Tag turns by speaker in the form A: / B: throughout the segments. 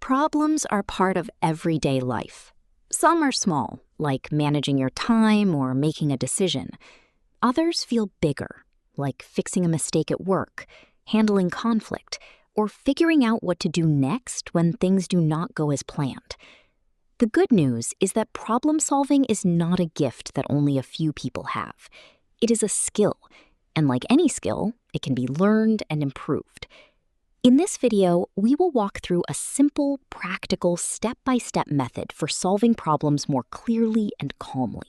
A: Problems are part of everyday life. Some are small, like managing your time or making a decision. Others feel bigger, like fixing a mistake at work, handling conflict, or figuring out what to do next when things do not go as planned. The good news is that problem solving is not a gift that only a few people have. It is a skill, and like any skill, it can be learned and improved. In this video, we will walk through a simple, practical, step-by-step method for solving problems more clearly and calmly.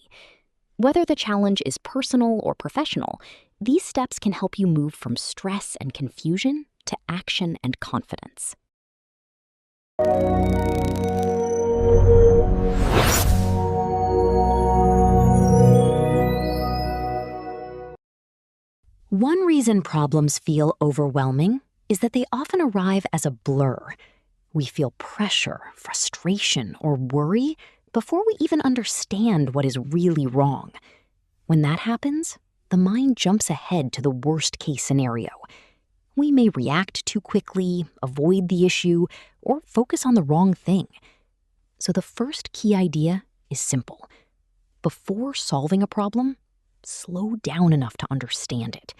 A: Whether the challenge is personal or professional, these steps can help you move from stress and confusion to action and confidence. One reason problems feel overwhelming is that they often arrive as a blur. We feel pressure, frustration, or worry before we even understand what is really wrong. When that happens, the mind jumps ahead to the worst-case scenario. We may react too quickly, avoid the issue, or focus on the wrong thing. So the first key idea is simple. Before solving a problem, slow down enough to understand it.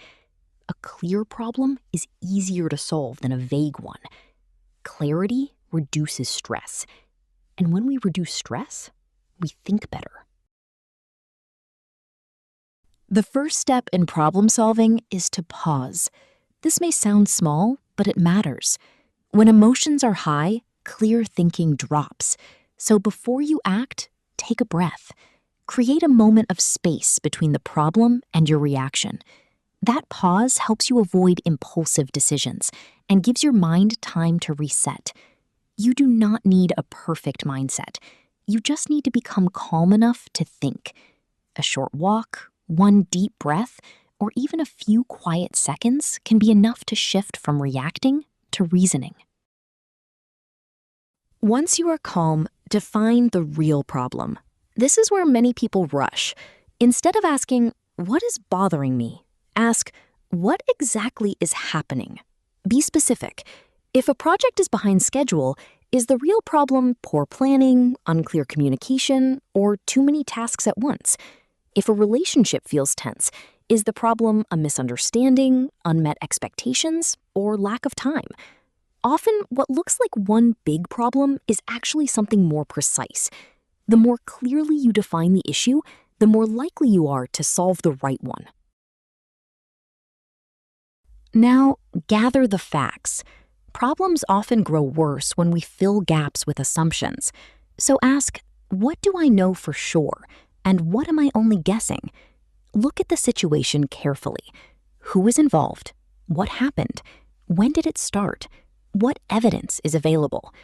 A: A clear problem is easier to solve than a vague one. Clarity reduces stress. And when we reduce stress, we think better. The first step in problem solving is to pause. This may sound small, but it matters. When emotions are high, clear thinking drops. So before you act, take a breath. Create a moment of space between the problem and your reaction. That pause helps you avoid impulsive decisions and gives your mind time to reset. You do not need a perfect mindset. You just need to become calm enough to think. A short walk, one deep breath, or even a few quiet seconds can be enough to shift from reacting to reasoning. Once you are calm, define the real problem. This is where many people rush. Instead of asking, "What is bothering me?" ask, "What exactly is happening?" Be specific. If a project is behind schedule, is the real problem poor planning, unclear communication, or too many tasks at once? If a relationship feels tense, is the problem a misunderstanding, unmet expectations, or lack of time? Often, what looks like one big problem is actually something more precise. The more clearly you define the issue, the more likely you are to solve the right one. Now, gather the facts. Problems often grow worse when we fill gaps with assumptions. So ask, what do I know for sure? And what am I only guessing? Look at the situation carefully. Who is involved? What happened? When did it start? What evidence is available?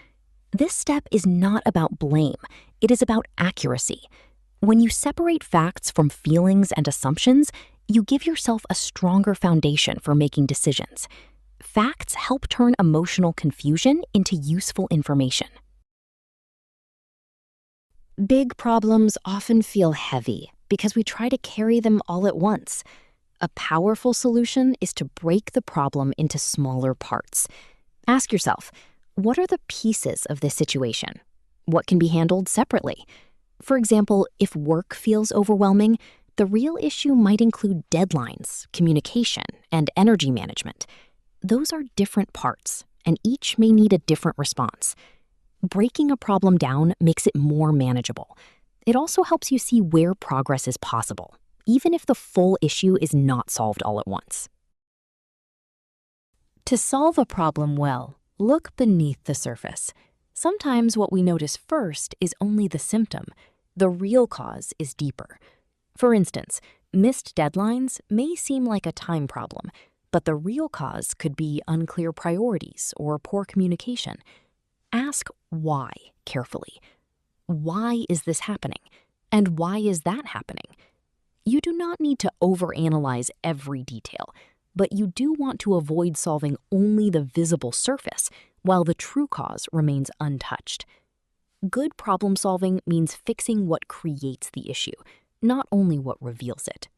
A: This step is not about blame. It is about accuracy. When you separate facts from feelings and assumptions, you give yourself a stronger foundation for making decisions. Facts help turn emotional confusion into useful information. Big problems often feel heavy because we try to carry them all at once. A powerful solution is to break the problem into smaller parts. Ask yourself, what are the pieces of this situation? What can be handled separately? For example, if work feels overwhelming, the real issue might include deadlines, communication, and energy management. Those are different parts, and each may need a different response. Breaking a problem down makes it more manageable. It also helps you see where progress is possible, even if the full issue is not solved all at once. To solve a problem well, look beneath the surface. Sometimes what we notice first is only the symptom. The real cause is deeper. For instance, missed deadlines may seem like a time problem, but the real cause could be unclear priorities or poor communication. Ask why carefully. Why is this happening? And why is that happening? You do not need to overanalyze every detail, but you do want to avoid solving only the visible surface while the true cause remains untouched. Good problem solving means fixing what creates the issue, not only what reveals it.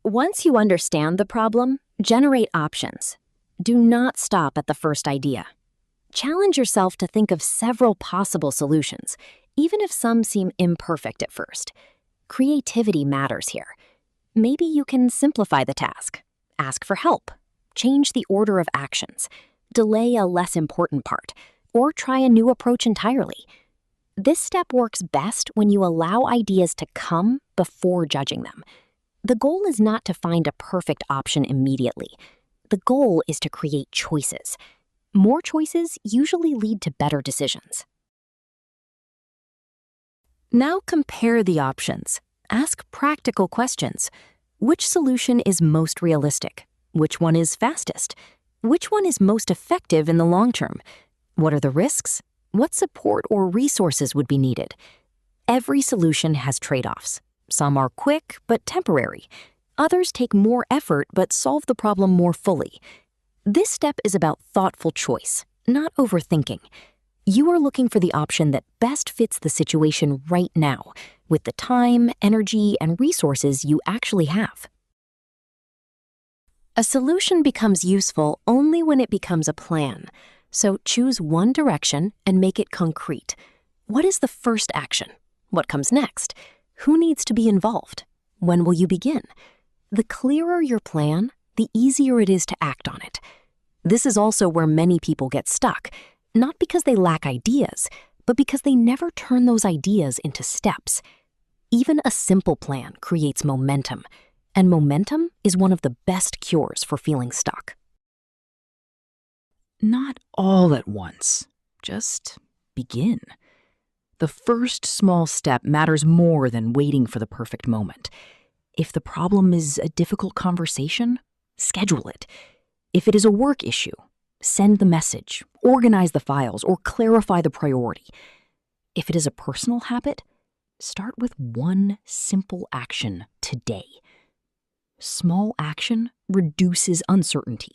A: Once you understand the problem, generate options. Do not stop at the first idea. Challenge yourself to think of several possible solutions, even if some seem imperfect at first. Creativity matters here. Maybe you can simplify the task, ask for help, change the order of actions, delay a less important part, or try a new approach entirely. This step works best when you allow ideas to come before judging them. The goal is not to find a perfect option immediately. The goal is to create choices. More choices usually lead to better decisions. Now compare the options. Ask practical questions. Which solution is most realistic? Which one is fastest? Which one is most effective in the long term? What are the risks? What support or resources would be needed? Every solution has trade-offs. Some are quick but temporary. Others take more effort but solve the problem more fully. This step is about thoughtful choice, not overthinking. You are looking for the option that best fits the situation right now, with the time, energy, and resources you actually have. A solution becomes useful only when it becomes a plan. So choose one direction and make it concrete. What is the first action? What comes next? Who needs to be involved? When will you begin? The clearer your plan, the easier it is to act on it. This is also where many people get stuck, not because they lack ideas, but because they never turn those ideas into steps. Even a simple plan creates momentum, and momentum is one of the best cures for feeling stuck.
B: Not all at once. Just begin. The first small step matters more than waiting for the perfect moment. If the problem is a difficult conversation, schedule it. If it is a work issue, send the message, organize the files, or clarify the priority. If it is a personal habit, start with one simple action today. Small action reduces uncertainty.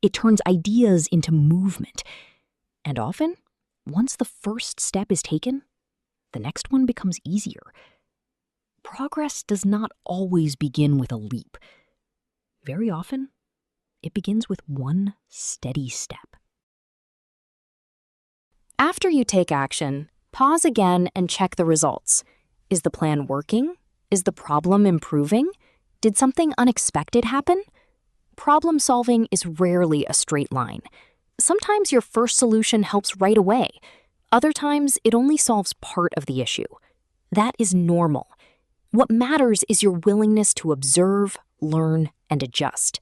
B: It turns ideas into movement. And often, once the first step is taken, the next one becomes easier. Progress does not always begin with a leap. Very often, it begins with one steady step.
A: After you take action, pause again and check the results. Is the plan working? Is the problem improving? Did something unexpected happen? Problem solving is rarely a straight line. Sometimes your first solution helps right away. Other times, it only solves part of the issue. That is normal. What matters is your willingness to observe, learn, and adjust.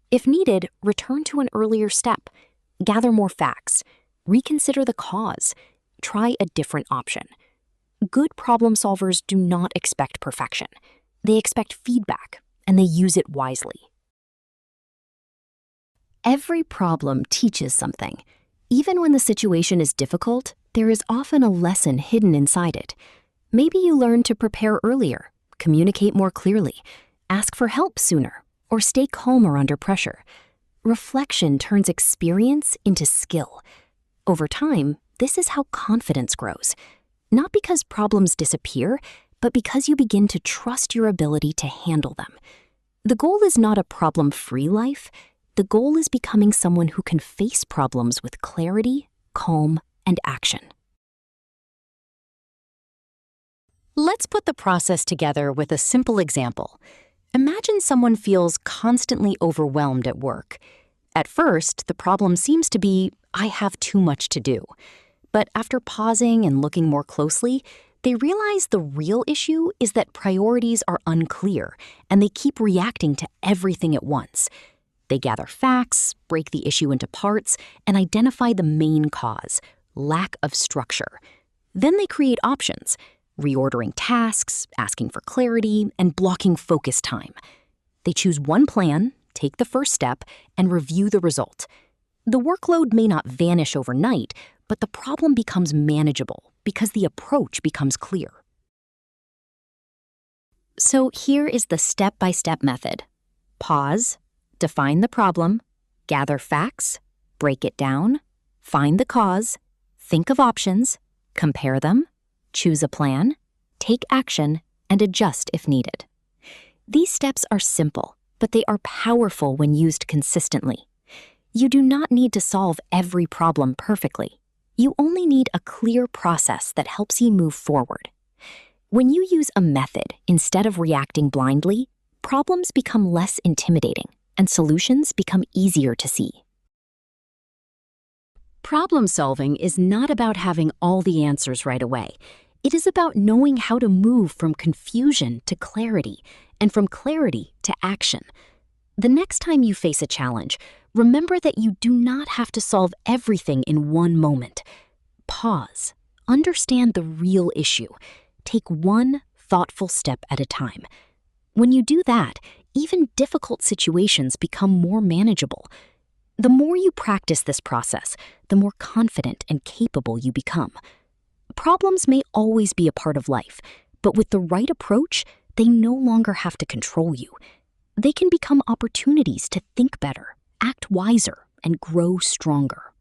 A: If needed, return to an earlier step. Gather more facts. Reconsider the cause. Try a different option. Good problem solvers do not expect perfection. They expect feedback, and they use it wisely. Every problem teaches something. Even when the situation is difficult, there is often a lesson hidden inside it. Maybe you learn to prepare earlier, communicate more clearly, ask for help sooner, or stay calmer under pressure. Reflection turns experience into skill. Over time, this is how confidence grows. Not because problems disappear, but because you begin to trust your ability to handle them. The goal is not a problem-free life. The goal is becoming someone who can face problems with clarity, calm, and action. Let's put the process together with a simple example. Imagine someone feels constantly overwhelmed at work. At first, the problem seems to be, I have too much to do. But after pausing and looking more closely, they realize the real issue is that priorities are unclear, and they keep reacting to everything at once. They gather facts, break the issue into parts, and identify the main cause, lack of structure. Then they create options, reordering tasks, asking for clarity, and blocking focus time. They choose one plan, take the first step, and review the result. The workload may not vanish overnight, but the problem becomes manageable because the approach becomes clear. So here is the step-by-step method. Pause, define the problem, gather facts, break it down, find the cause, think of options, compare them, choose a plan, take action, and adjust if needed. These steps are simple, but they are powerful when used consistently. You do not need to solve every problem perfectly. You only need a clear process that helps you move forward. When you use a method instead of reacting blindly, problems become less intimidating and solutions become easier to see. Problem solving is not about having all the answers right away. It is about knowing how to move from confusion to clarity and from clarity to action. The next time you face a challenge, remember that you do not have to solve everything in one moment. Pause. Understand the real issue. Take one thoughtful step at a time. When you do that, even difficult situations become more manageable. The more you practice this process, the more confident and capable you become. Problems may always be a part of life, but with the right approach, they no longer have to control you. They can become opportunities to think better, act wiser, and grow stronger.